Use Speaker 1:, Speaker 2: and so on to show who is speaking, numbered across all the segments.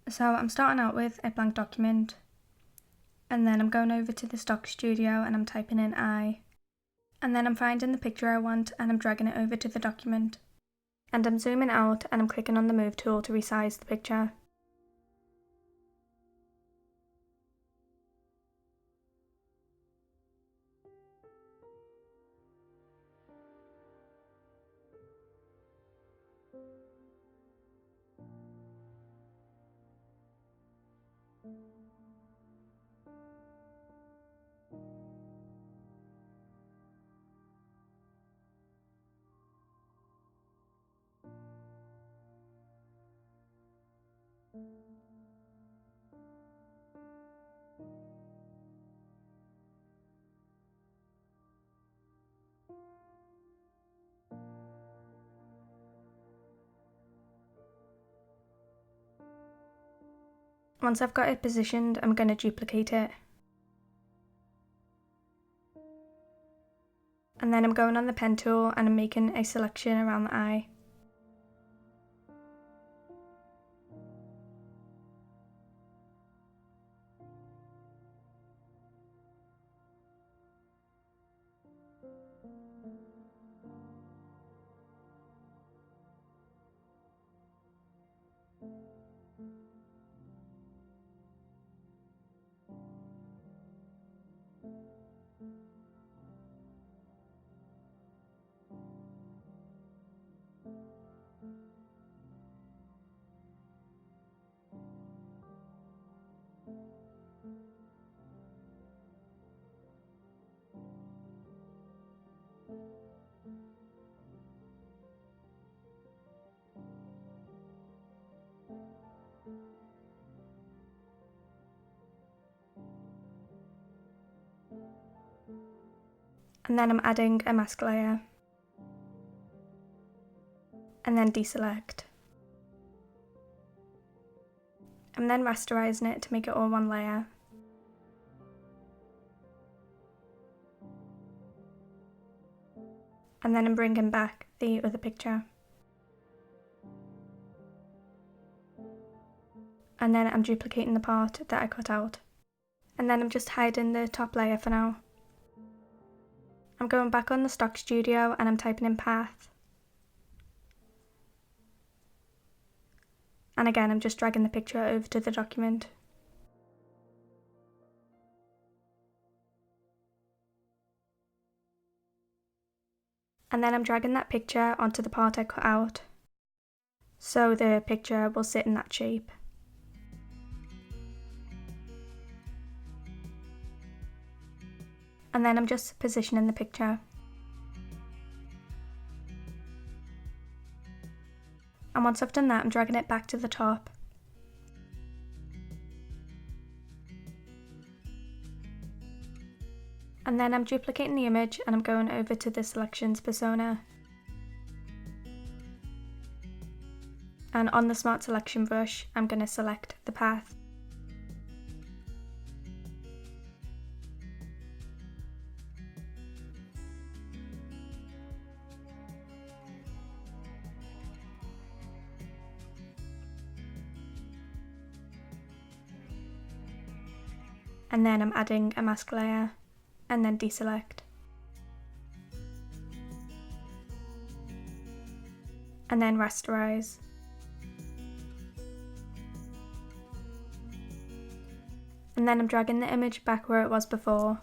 Speaker 1: So I'm starting out with a blank document, and then I'm going over to the stock studio and I'm typing in I, and then I'm finding the picture I want and I'm dragging it over to the document. And I'm zooming out and I'm clicking on the move tool to resize the picture. Once I've got it positioned, I'm going to duplicate it. And then I'm going on the pen tool and I'm making a selection around the eye. And then I'm adding a mask layer. And then deselect. I'm then rasterizing it to make it all one layer. And then I'm bringing back the other picture. And then I'm duplicating the part that I cut out. And then I'm just hiding the top layer for now. I'm going back on the stock studio and I'm typing in path. And again, I'm just dragging the picture over to the document. And then I'm dragging that picture onto the part I cut out, so the picture will sit in that shape. And then I'm just positioning the picture. And once I've done that, I'm dragging it back to the top. And then I'm duplicating the image and I'm going over to the selections persona. And on the smart selection brush, I'm going to select the path. And then I'm adding a mask layer, and then deselect. And then rasterize. And then I'm dragging the image back where it was before.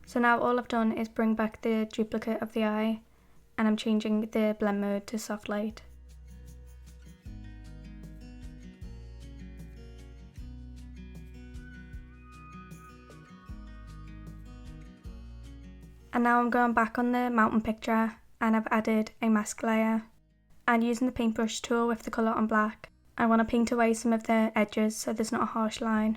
Speaker 1: So now all I've done is bring back the duplicate of the eye, and I'm changing the blend mode to soft light. And now I'm going back on the mountain picture and I've added a mask layer. And using the paintbrush tool with the colour on black, I want to paint away some of the edges so there's not a harsh line.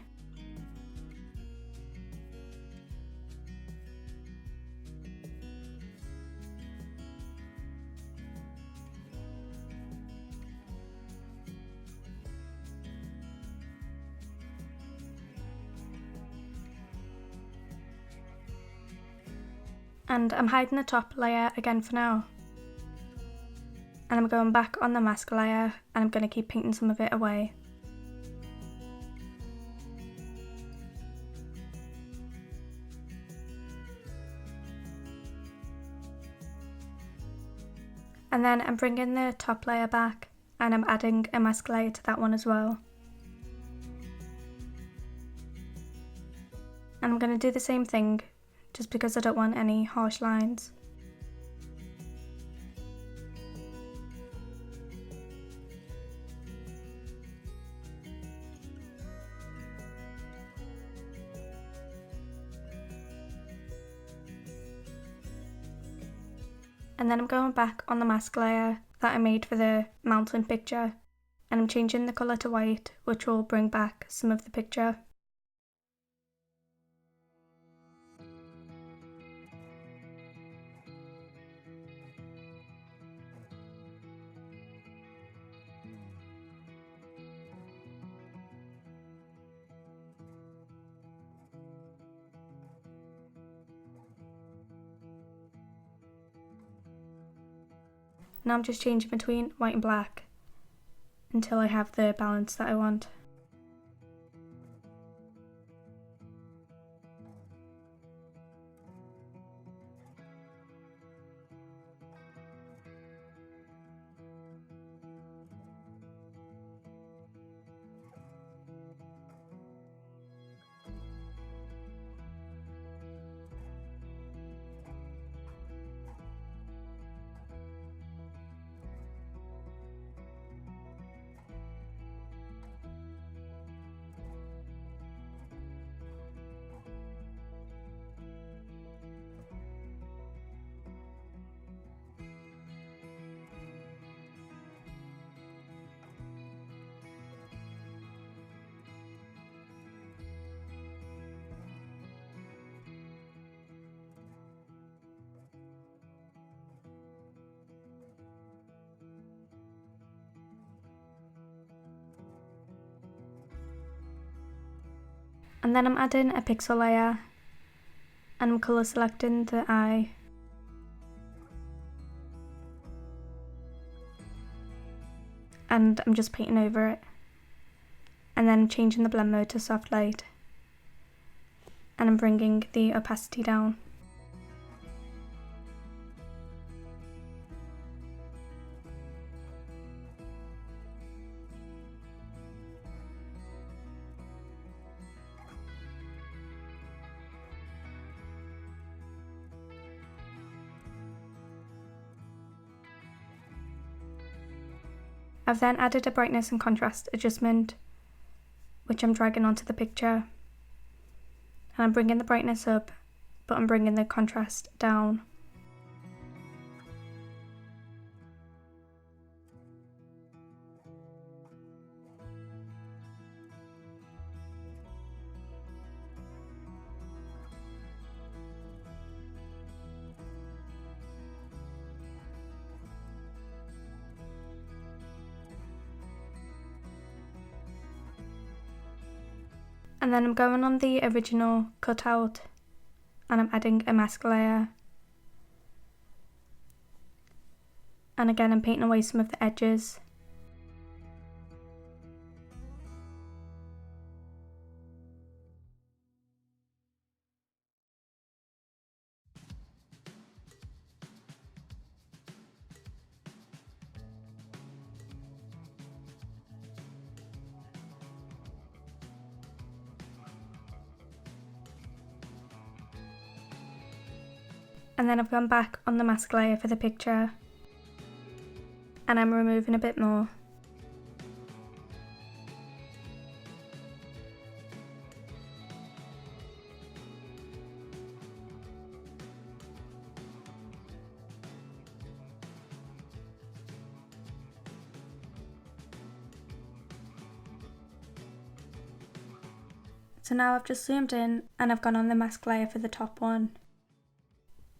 Speaker 1: And I'm hiding the top layer again for now. And I'm going back on the mask layer and I'm going to keep painting some of it away. And then I'm bringing the top layer back and I'm adding a mask layer to that one as well. And I'm going to do the same thing just because I don't want any harsh lines. And then I'm going back on the mask layer that I made for the mountain picture and I'm changing the colour to white, which will bring back some of the picture. Now I'm just changing between white and black until I have the balance that I want. And then I'm adding a pixel layer and I'm colour selecting the eye. And I'm just painting over it. And then changing the blend mode to soft light. And I'm bringing the opacity down. I've then added a brightness and contrast adjustment, which I'm dragging onto the picture. And I'm bringing the brightness up, but I'm bringing the contrast down. And then I'm going on the original cutout and I'm adding a mask layer. And again I'm painting away some of the edges. And then I've gone back on the mask layer for the picture and I'm removing a bit more. So now I've just zoomed in and I've gone on the mask layer for the top one.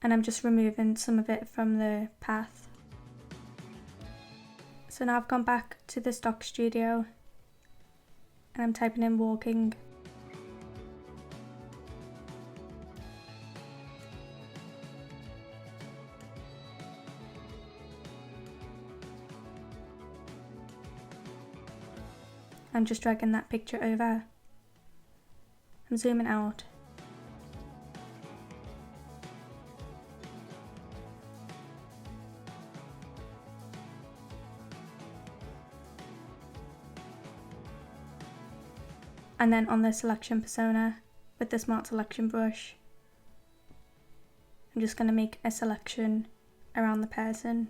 Speaker 1: And I'm just removing some of it from the path. So now I've gone back to the stock studio and I'm typing in walking. I'm just dragging that picture over. I'm zooming out. And then on the selection persona, with the smart selection brush, I'm just going to make a selection around the person.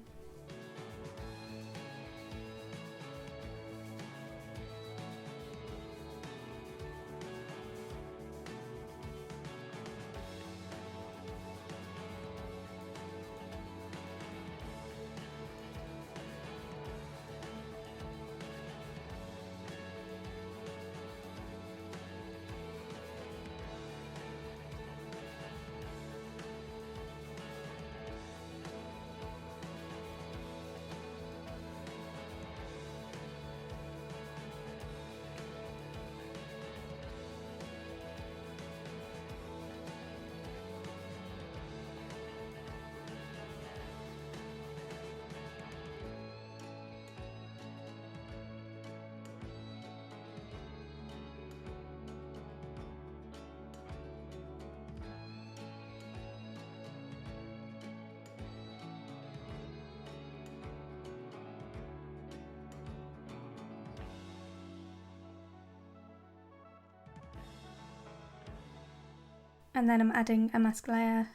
Speaker 1: And then I'm adding a mask layer,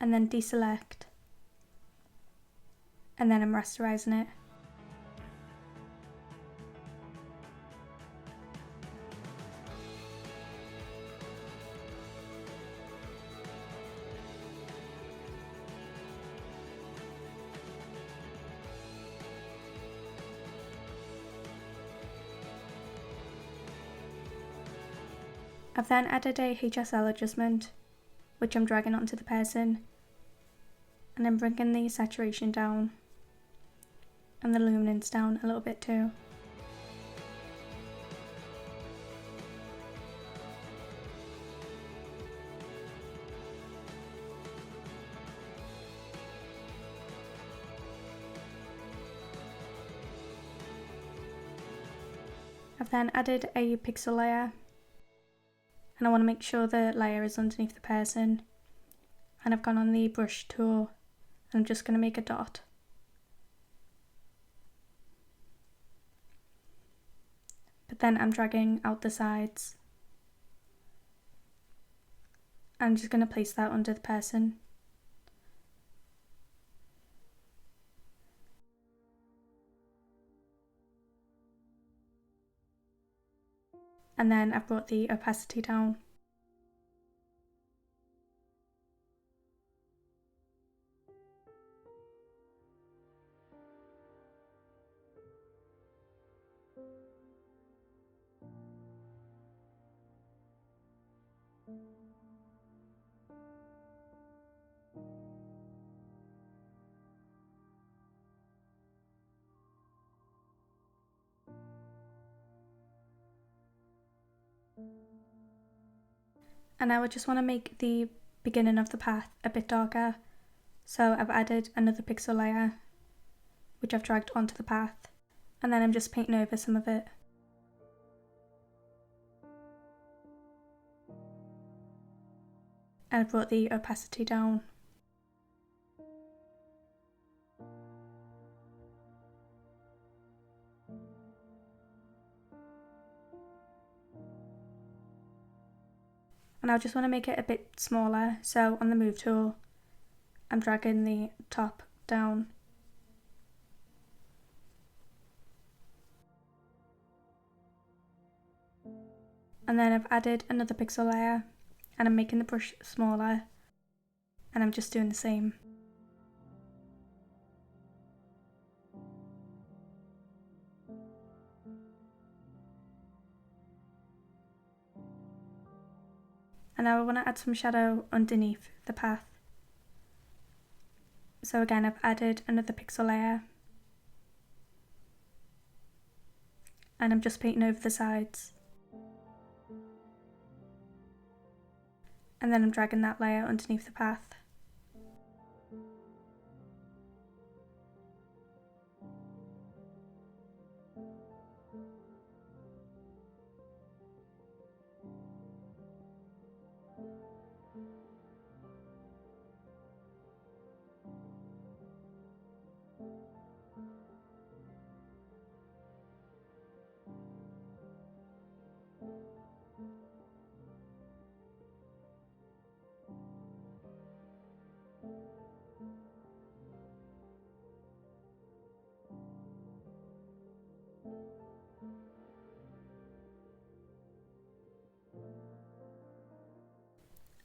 Speaker 1: and then deselect, and then I'm rasterizing it. I've then added a HSL adjustment, which I'm dragging onto the person, and I'm bringing the saturation down and the luminance down a little bit too. I've then added a pixel layer, and I want to make sure the layer is underneath the person, and I've gone on the brush tool and I'm just going to make a dot. But then I'm dragging out the sides. I'm just going to place that under the person. And then I've brought the opacity down. And now I just want to make the beginning of the path a bit darker, so I've added another pixel layer, which I've dragged onto the path, and then I'm just painting over some of it. And I've brought the opacity down. And I just want to make it a bit smaller, so on the move tool, I'm dragging the top down. And then I've added another pixel layer, and I'm making the brush smaller, and I'm just doing the same. And now I want to add some shadow underneath the path. So again, I've added another pixel layer, and I'm just painting over the sides. And then I'm dragging that layer underneath the path.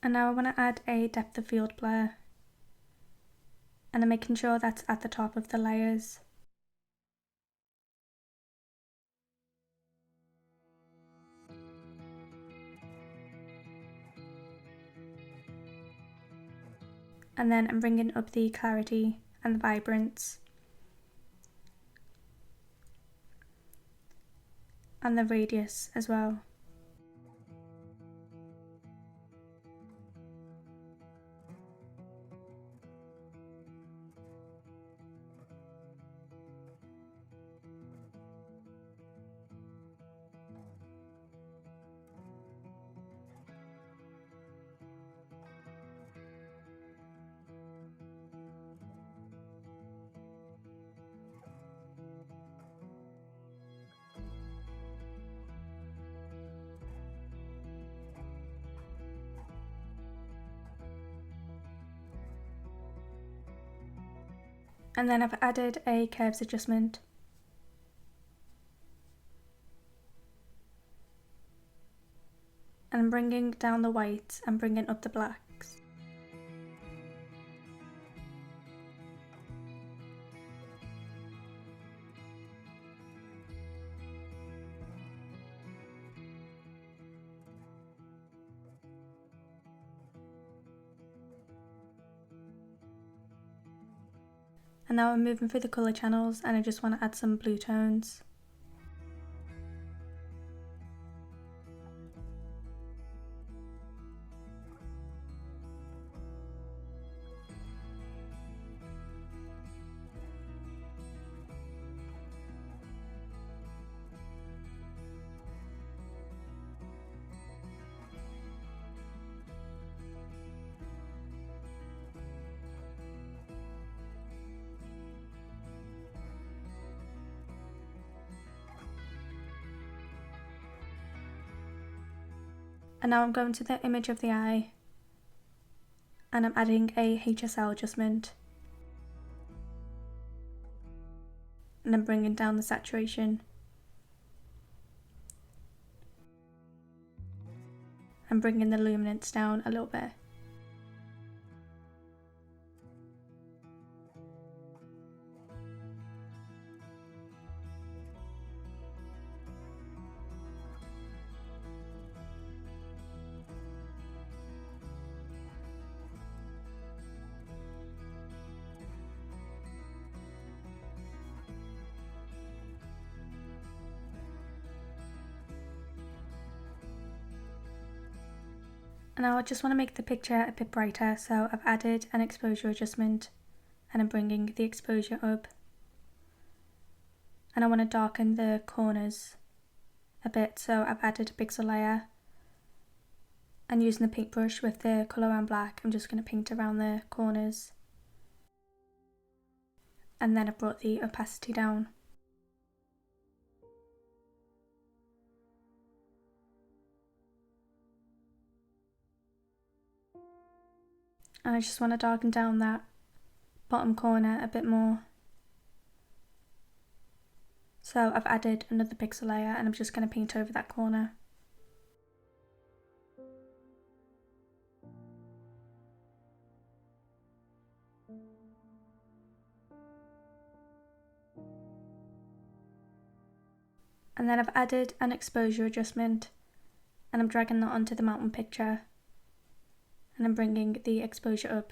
Speaker 1: And now I want to add a depth of field blur, and I'm making sure that's at the top of the layers. And then I'm bringing up the clarity and the vibrance and the radius as well. And then I've added a curves adjustment. And I'm bringing down the whites and bringing up the blacks. And now I'm moving through the colour channels and I just want to add some blue tones. And now I'm going to the image of the eye and I'm adding a HSL adjustment. And I'm bringing down the saturation. I'm bringing the luminance down a little bit. And now I just want to make the picture a bit brighter, so I've added an exposure adjustment and I'm bringing the exposure up. And I want to darken the corners a bit, so I've added a pixel layer. And using the paintbrush with the colour around black, I'm just going to paint around the corners. And then I've brought the opacity down. And I just want to darken down that bottom corner a bit more. So I've added another pixel layer and I'm just going to paint over that corner. And then I've added an exposure adjustment and I'm dragging that onto the mountain picture and I'm bringing the exposure up